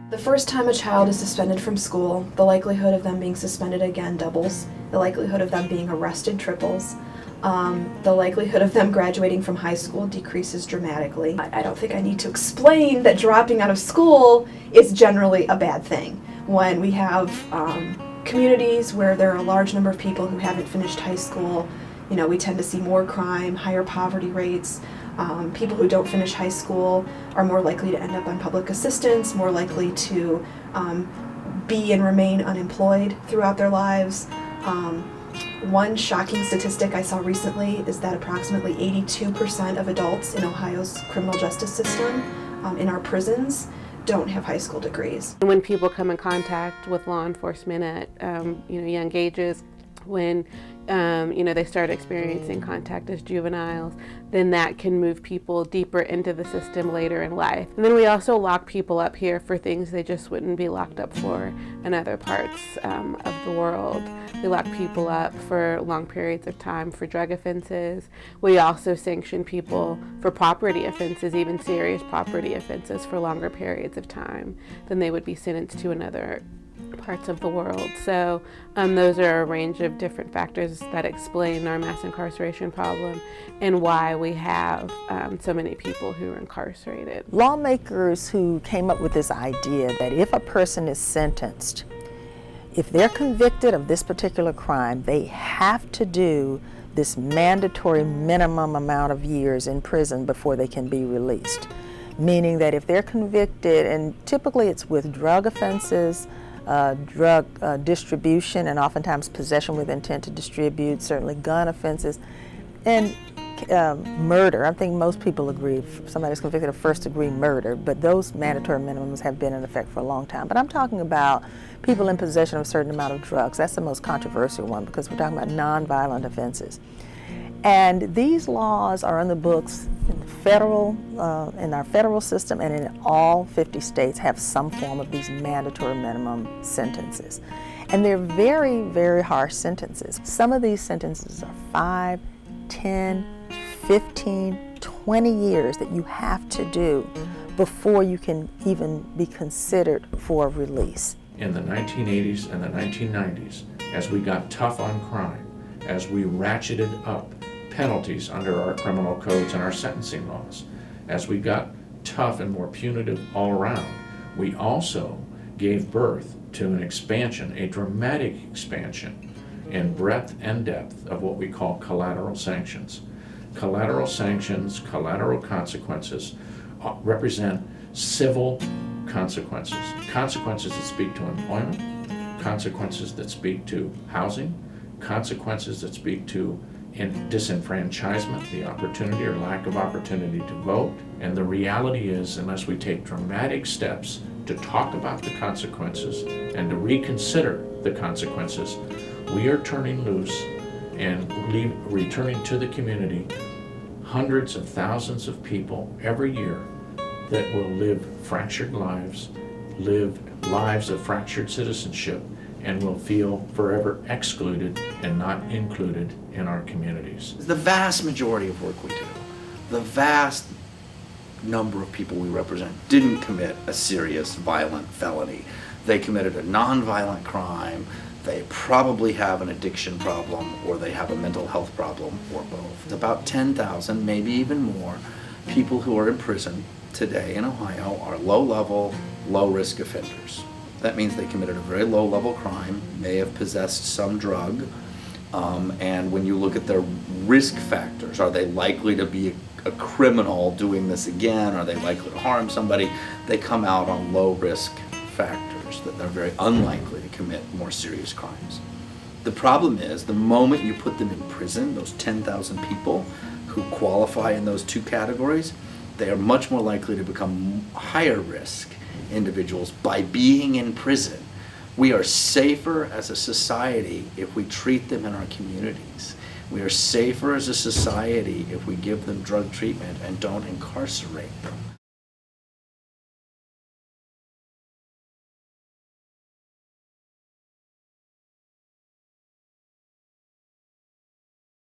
The first time a child is suspended from school, the likelihood of them being suspended again doubles. The likelihood of them being arrested triples. The likelihood of them graduating from high school decreases dramatically. I don't think I need to explain that dropping out of school is generally a bad thing. When we have communities where there are a large number of people who haven't finished high school, we tend to see more crime, higher poverty rates. People who don't finish high school are more likely to end up on public assistance, more likely to be and remain unemployed throughout their lives. One shocking statistic I saw recently is that approximately 82% of adults in Ohio's criminal justice system, in our prisons, don't have high school degrees. When people come in contact with law enforcement at young ages, when they start experiencing contact as juveniles, then that can move people deeper into the system later in life. And then we also lock people up here for things they just wouldn't be locked up for in other parts of the world. We lock people up for long periods of time for drug offenses. We also sanction people for property offenses, even serious property offenses, for longer periods of time than they would be sentenced to in other parts of the world. So those are a range of different factors that explain our mass incarceration problem and why we have so many people who are incarcerated. Lawmakers who came up with this idea that if a person is sentenced, if they're convicted of this particular crime, they have to do this mandatory minimum amount of years in prison before they can be released. Meaning that if they're convicted, and typically it's with drug offenses, drug distribution, and oftentimes possession with intent to distribute, certainly gun offenses, and murder. I think most people agree if somebody's convicted of first-degree murder, but those mandatory minimums have been in effect for a long time. But I'm talking about people in possession of a certain amount of drugs. That's the most controversial one because we're talking about nonviolent offenses. And these laws are in the books in our federal system, and in all 50 states have some form of these mandatory minimum sentences. And they're very, very harsh sentences. Some of these sentences are 5, 10, 15, 20 years that you have to do before you can even be considered for release. In the 1980s and the 1990s, as we got tough on crime, as we ratcheted up penalties under our criminal codes and our sentencing laws, as we got tough and more punitive all around, we also gave birth to an expansion, a dramatic expansion in breadth and depth of what we call collateral sanctions. Collateral sanctions, collateral consequences represent civil consequences. Consequences that speak to employment, consequences that speak to housing, consequences that speak to disenfranchisement, the opportunity or lack of opportunity to vote. And the reality is, unless we take dramatic steps to talk about the consequences and to reconsider the consequences, we are turning loose and returning to the community hundreds of thousands of people every year that will live fractured lives, live lives of fractured citizenship, and will feel forever excluded and not included in our communities. The vast majority of work we do, the vast number of people we represent didn't commit a serious violent felony. They committed a nonviolent crime. They probably have an addiction problem, or they have a mental health problem, or both. It's about 10,000, maybe even more, people who are in prison today in Ohio are low-level, low-risk offenders. That means they committed a very low-level crime, may have possessed some drug, and when you look at their risk factors, are they likely to be a criminal doing this again? Are they likely to harm somebody? They come out on low-risk factors, that they're very unlikely to commit more serious crimes. The problem is, the moment you put them in prison, those 10,000 people who qualify in those two categories, they are much more likely to become higher risk individuals by being in prison. We are safer as a society if we treat them in our communities. We are safer as a society if we give them drug treatment and don't incarcerate them.